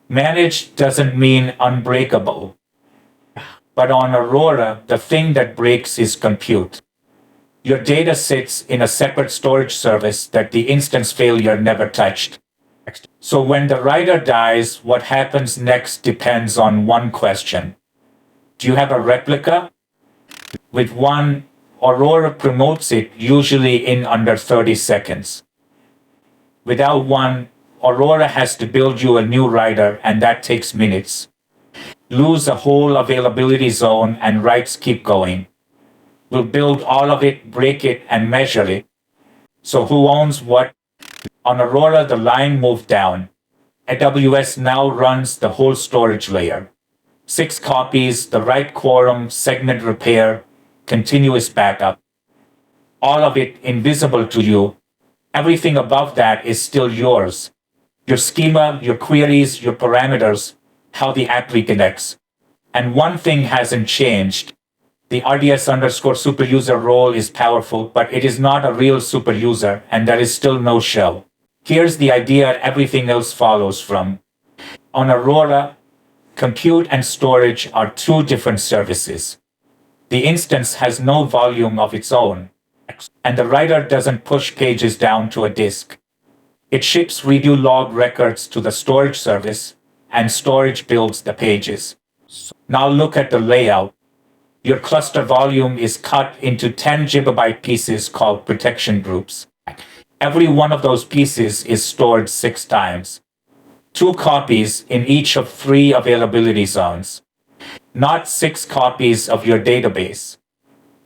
Managed doesn't mean unbreakable. But on Aurora, the thing that breaks is compute. Your data sits in a separate storage service that the instance failure never touched. So when the writer dies, what happens next depends on one question. Do you have a replica? With one, Aurora promotes it usually in under 30 seconds. Without one, Aurora has to build you a new writer, and that takes minutes. Lose a whole availability zone and writes keep going. We'll build all of it, break it, and measure it. So who owns what? On Aurora, the line moved down. AWS now runs the whole storage layer. 6 copies, the write quorum, segment repair, continuous backup. All of it invisible to you. Everything above that is still yours. Your schema, your queries, your parameters, how the app reconnects. And one thing hasn't changed. The RDS underscore superuser role is powerful, but it is not a real superuser, and there is still no shell. Here's the idea everything else follows from. On Aurora, compute and storage are 2 different services. The instance has no volume of its own, and the writer doesn't push pages down to a disk. It ships redo log records to the storage service, and storage builds the pages. Now look at the layout. Your cluster volume is cut into 10 gigabyte pieces called protection groups. Every one of those pieces is stored 6 times. 2 copies in each of 3 availability zones. Not 6 copies of your database.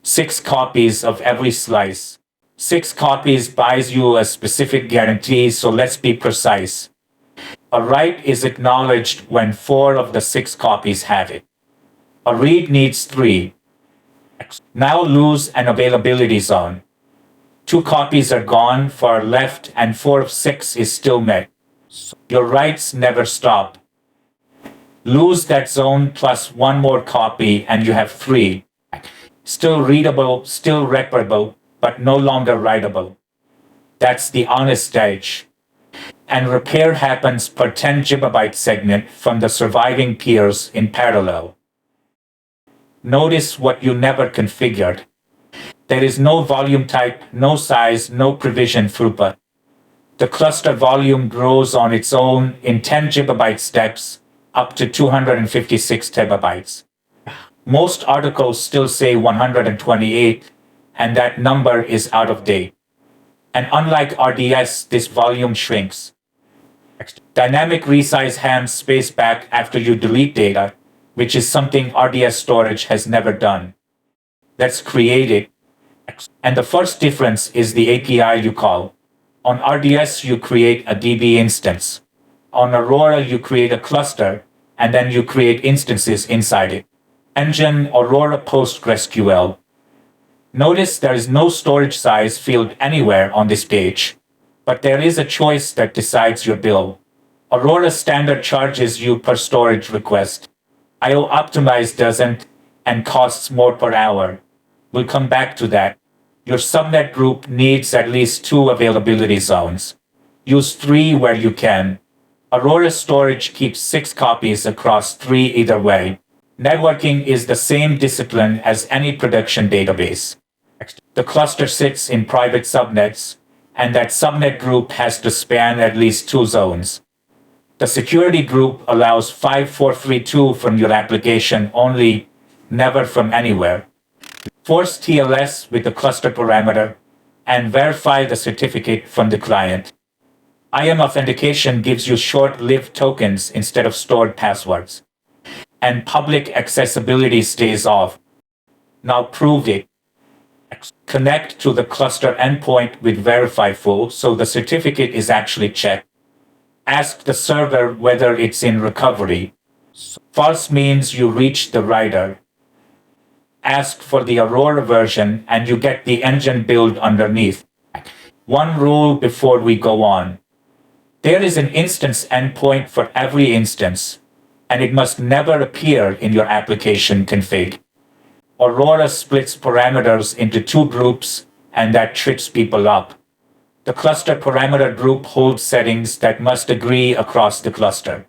6 copies of every slice. 6 copies buys you a specific guarantee, so let's be precise. A write is acknowledged when 4 of the 6 copies have it. A read needs 3. Now lose an availability zone. 2 copies are gone, 4 left, and 4 of 6 is still met. Your writes never stop. Lose that zone plus 1 more copy and you have 3. Still readable, still reparable, but no longer writable. That's the honest stage. And repair happens per 10 gigabyte segment from the surviving peers in parallel. Notice what you never configured. There is no volume type, no size, no provision throughput. The cluster volume grows on its own in 10 gigabyte steps up to 256 terabytes. Most articles still say 128, and that number is out of date. And unlike RDS, this volume shrinks. Dynamic resize hands space back after you delete data, which is something RDS storage has never done. Let's create it. And the first difference is the API you call. On RDS, you create a DB instance. On Aurora, you create a cluster, and then you create instances inside it. Engine Aurora PostgreSQL. Notice there is no storage size field anywhere on this page, but there is a choice that decides your bill. Aurora standard charges you per storage request. IO optimize doesn't and costs more per hour. We'll come back to that. Your subnet group needs at least 2 availability zones. Use 3 where you can. Aurora storage keeps 6 copies across 3 either way. Networking is the same discipline as any production database. The cluster sits in private subnets, and that subnet group has to span at least 2 zones. The security group allows 5432 from your application only, never from anywhere. Force TLS with the cluster parameter, and verify the certificate from the client. IAM authentication gives you short-lived tokens instead of stored passwords. And public accessibility stays off. Now prove it. Connect to the cluster endpoint with verify full so the certificate is actually checked. Ask the server whether it's in recovery. False means you reach the writer. Ask for the Aurora version and you get the engine build underneath. One rule before we go on. There is an instance endpoint for every instance, and it must never appear in your application config. Aurora splits parameters into 2 groups, and that trips people up. The cluster parameter group holds settings that must agree across the cluster.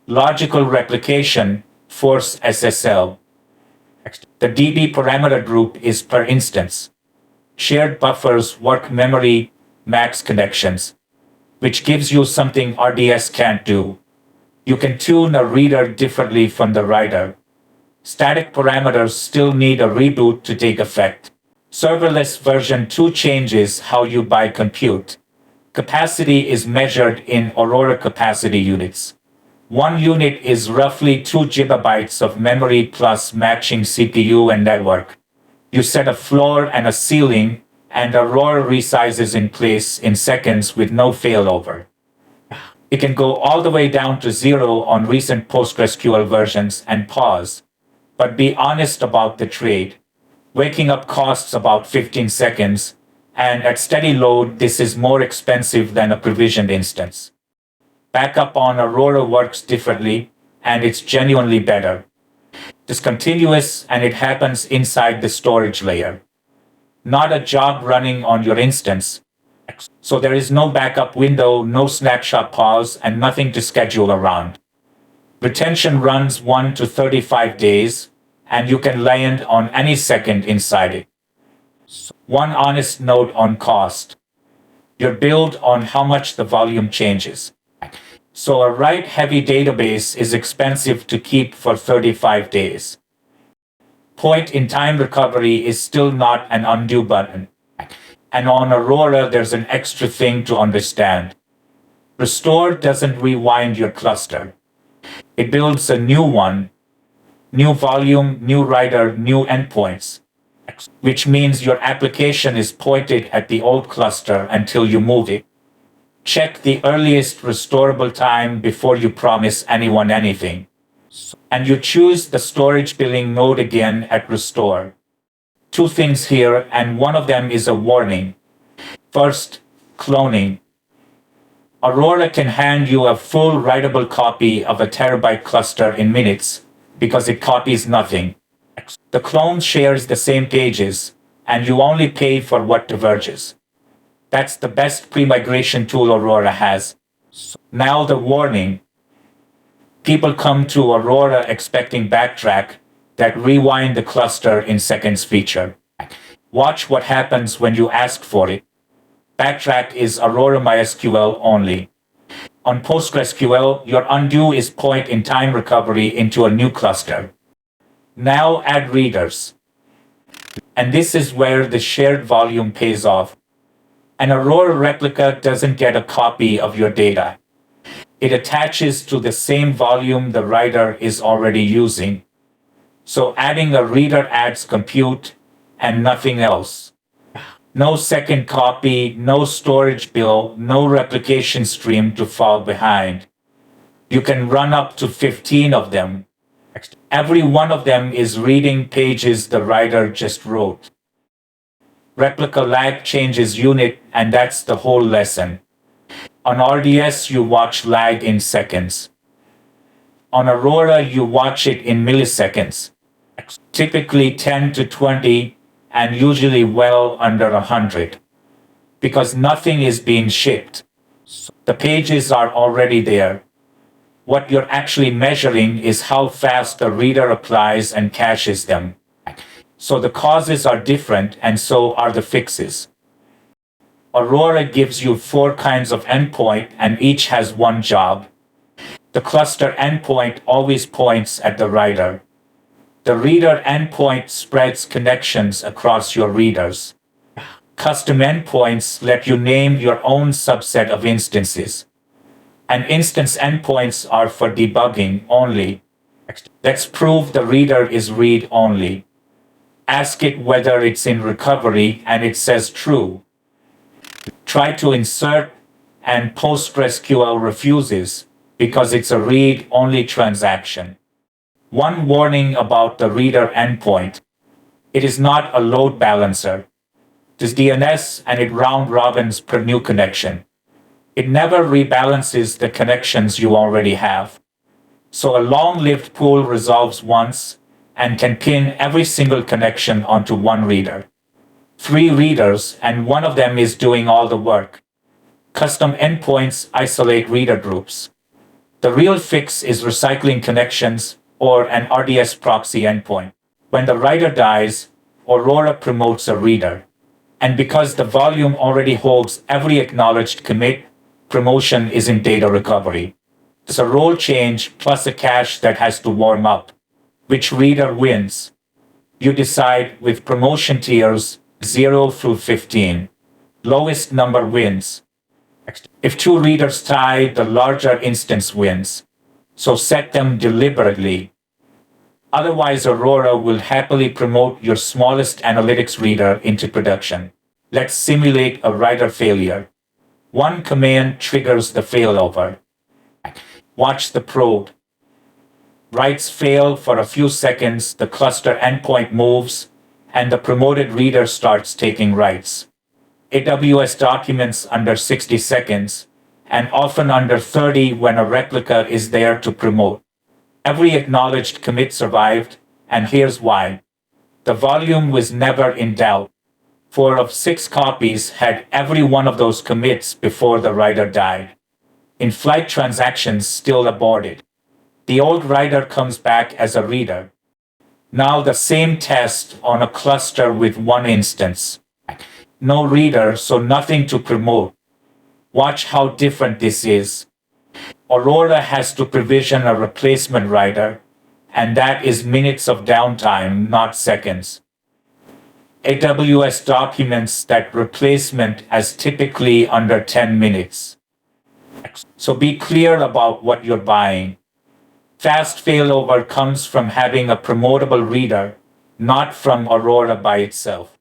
Logical replication, force SSL. The DB parameter group is per instance. Shared buffers, work memory, max connections, which gives you something RDS can't do. You can tune a reader differently from the writer. Static parameters still need a reboot to take effect. Serverless version 2 changes how you buy compute. Capacity is measured in Aurora capacity units. 1 unit is roughly 2 gigabytes of memory plus matching CPU and network. You set a floor and a ceiling, and Aurora resizes in place in seconds with no failover. It can go all the way down to 0 on recent PostgreSQL versions and pause. But be honest about the trade. Waking up costs about 15 seconds, and at steady load, this is more expensive than a provisioned instance. Backup on Aurora works differently, and it's genuinely better. It's continuous, and it happens inside the storage layer. Not a job running on your instance. So there is no backup window, no snapshot pause, and nothing to schedule around. Retention runs 1 to 35 days, and you can land on any second inside it. One honest note on cost. You're billed on how much the volume changes. So a write-heavy database is expensive to keep for 35 days. Point-in-time recovery is still not an undo button. And on Aurora, there's an extra thing to understand. Restore doesn't rewind your cluster. It builds a new one. New volume, new writer, new endpoints. Which means your application is pointed at the old cluster until you move it. Check the earliest restorable time before you promise anyone anything. And you choose the storage billing mode again at restore. 2 things here, and one of them is a warning. First, cloning. Aurora can hand you a full writable copy of a terabyte cluster in minutes because it copies nothing. The clone shares the same pages, and you only pay for what diverges. That's the best pre-migration tool Aurora has. Now the warning. People come to Aurora expecting backtrack, that rewind the cluster in seconds feature. Watch what happens when you ask for it. Backtrack is Aurora MySQL only. On PostgreSQL, your undo is point-in-time recovery into a new cluster. Now add readers. And this is where the shared volume pays off. An Aurora Replica doesn't get a copy of your data. It attaches to the same volume the writer is already using. So adding a reader adds compute and nothing else. No second copy, no storage bill, no replication stream to fall behind. You can run up to 15 of them. Every one of them is reading pages the writer just wrote. Replica lag changes unit, and that's the whole lesson. On RDS, you watch lag in seconds. On Aurora, you watch it in milliseconds. Typically 10 to 20, and usually well under 100. Because nothing is being shipped. The pages are already there. What you're actually measuring is how fast the reader applies and caches them. So the causes are different, and so are the fixes. Aurora gives you 4 kinds of endpoint, and each has one job. The cluster endpoint always points at the writer. The reader endpoint spreads connections across your readers. Custom endpoints let you name your own subset of instances. And instance endpoints are for debugging only. Let's prove the reader is read-only. Ask it whether it's in recovery, and it says true. Try to insert, and PostgreSQL refuses because it's a read-only transaction. One warning about the reader endpoint. It is not a load balancer. It is DNS, and it round-robins per new connection. It never rebalances the connections you already have. So a long-lived pool resolves once and can pin every single connection onto one reader. 3 readers, and one of them is doing all the work. Custom endpoints isolate reader groups. The real fix is recycling connections or an RDS proxy endpoint. When the writer dies, Aurora promotes a reader. And because the volume already holds every acknowledged commit, promotion isn't data recovery. It's a role change plus a cache that has to warm up. Which reader wins? You decide with promotion tiers 0 through 15. Lowest number wins. If two readers tie, the larger instance wins. So set them deliberately. Otherwise, Aurora will happily promote your smallest analytics reader into production. Let's simulate a writer failure. One command triggers the failover. Watch the probe. Writes fail for a few seconds, the cluster endpoint moves, and the promoted reader starts taking writes. AWS documents under 60 seconds, and often under 30 when a replica is there to promote. Every acknowledged commit survived, and here's why. The volume was never in doubt. 4 of 6 copies had every one of those commits before the writer died. In-flight transactions still aborted. The old writer comes back as a reader. Now the same test on a cluster with one instance. No reader, so nothing to promote. Watch how different this is. Aurora has to provision a replacement writer, and that is minutes of downtime, not seconds. AWS documents that replacement as typically under 10 minutes. So be clear about what you're buying. Fast failover comes from having a promotable reader, not from Aurora by itself.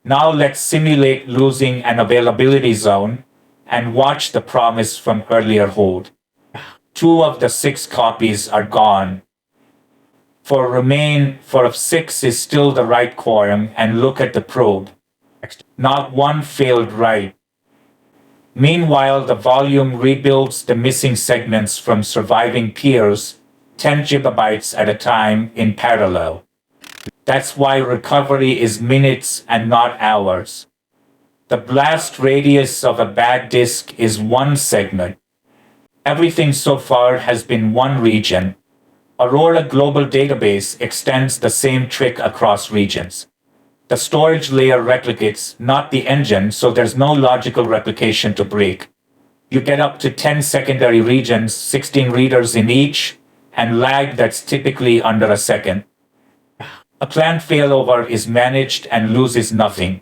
Now let's simulate losing an availability zone and watch the promise from earlier hold. 2 of the 6 copies are gone. 4 of 6 is still the right quorum, and look at the probe. Not one failed write. Meanwhile, the volume rebuilds the missing segments from surviving peers 10 gigabytes at a time in parallel. That's why recovery is minutes and not hours. The blast radius of a bad disk is 1 segment. Everything so far has been one region. Aurora Global Database extends the same trick across regions. The storage layer replicates, not the engine, so there's no logical replication to break. You get up to 10 secondary regions, 16 readers in each, and lag that's typically under a second. A planned failover is managed and loses nothing.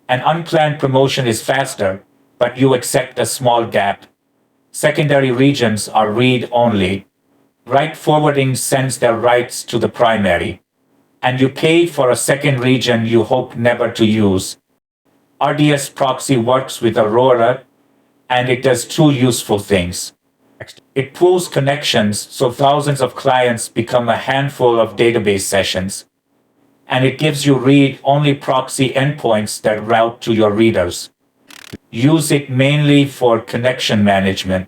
An unplanned promotion is faster, but you accept a small gap. Secondary regions are read-only. Write forwarding sends their writes to the primary. And you pay for a second region you hope never to use. RDS Proxy works with Aurora, and it does 2 useful things. It pools connections so thousands of clients become a handful of database sessions. And it gives you read-only proxy endpoints that route to your readers. Use it mainly for connection management.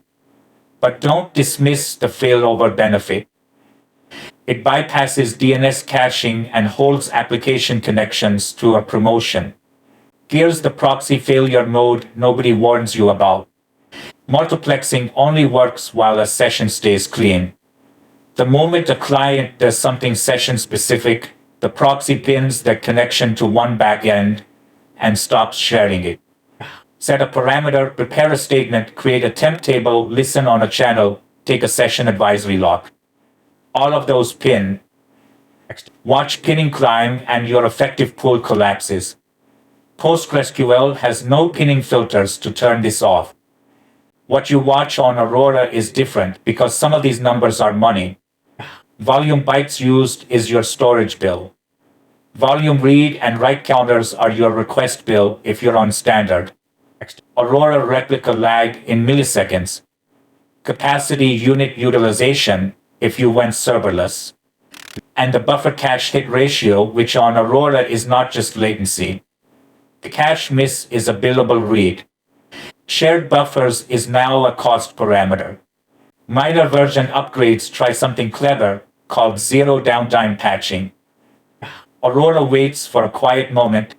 But don't dismiss the failover benefit. It bypasses DNS caching and holds application connections to a promotion. Here's the proxy failure mode nobody warns you about. Multiplexing only works while a session stays clean. The moment a client does something session-specific, the proxy pins that connection to one backend and stops sharing it. Set a parameter, prepare a statement, create a temp table, listen on a channel, take a session advisory lock. All of those pin. Watch pinning climb and your effective pool collapses. PostgreSQL has no pinning filters to turn this off. What you watch on Aurora is different because some of these numbers are money. Volume bytes used is your storage bill. Volume read and write counters are your request bill if you're on standard. Aurora Replica lag in milliseconds. Capacity unit utilization if you went serverless. And the buffer cache hit ratio, which on Aurora is not just latency. The cache miss is a billable read. Shared buffers is now a cost parameter. Minor version upgrades try something clever called zero downtime patching. Aurora waits for a quiet moment,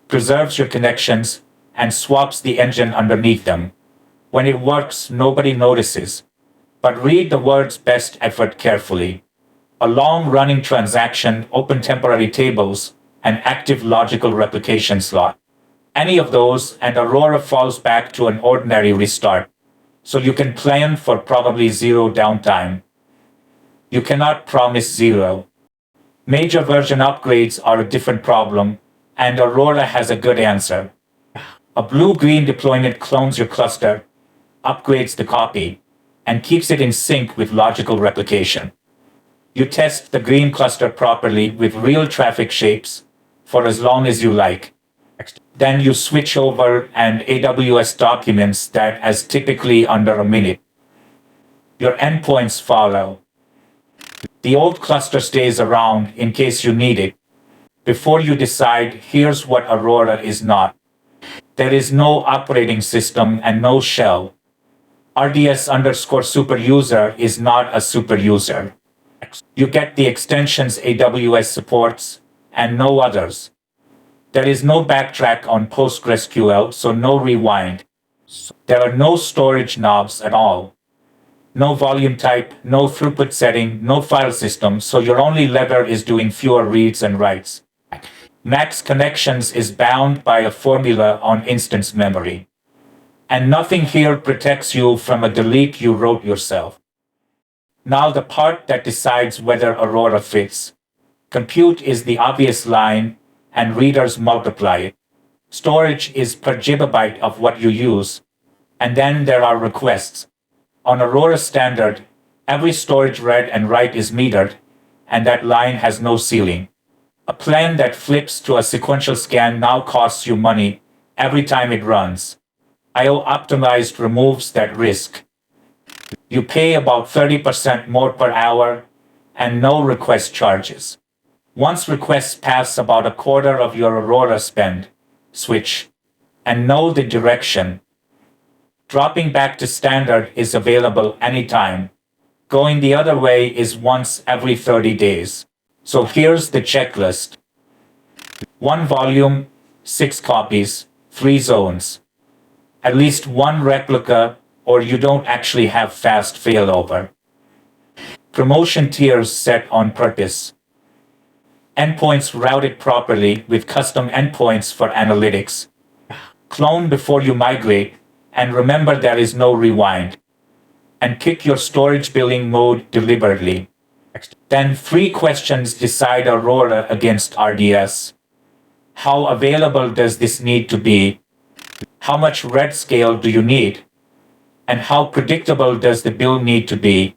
preserves your connections, and swaps the engine underneath them. When it works, nobody notices. But read the words best effort carefully. A long-running transaction, open temporary tables, an active logical replication slot. Any of those, and Aurora falls back to an ordinary restart. So you can plan for probably zero downtime. You cannot promise zero. Major version upgrades are a different problem, and Aurora has a good answer. A blue-green deployment clones your cluster, upgrades the copy, and keeps it in sync with logical replication. You test the green cluster properly with real traffic shapes for as long as you like. Then you switch over and AWS documents that as typically under a minute. Your endpoints follow. The old cluster stays around in case you need it. Before you decide, here's what Aurora is not. There is no operating system and no shell. RDS_superuser is not a superuser. You get the extensions AWS supports and no others. There is no backtrack on PostgreSQL, so no rewind. There are no storage knobs at all. No volume type, no throughput setting, no file system, so your only lever is doing fewer reads and writes. Max connections is bound by a formula on instance memory. And nothing here protects you from a delete you wrote yourself. Now the part that decides whether Aurora fits. Compute is the obvious line, and readers multiply it. Storage is per gigabyte of what you use. And then there are requests. On Aurora Standard, every storage read and write is metered, and that line has no ceiling. A plan that flips to a sequential scan now costs you money every time it runs. I/O optimized removes that risk. You pay about 30% more per hour and no request charges. Once requests pass about a quarter of your Aurora spend, switch and know the direction. Dropping back to standard is available anytime. Going the other way is once every 30 days. So here's the checklist. 1 volume, 6 copies, 3 zones. At least 1 replica, or you don't actually have fast failover. Promotion tiers set on purpose. Endpoints routed properly with custom endpoints for analytics. Clone before you migrate, and remember there is no rewind. And pick your storage billing mode deliberately. Then 3 questions decide Aurora against RDS. How available does this need to be? How much read scale do you need? And how predictable does the bill need to be?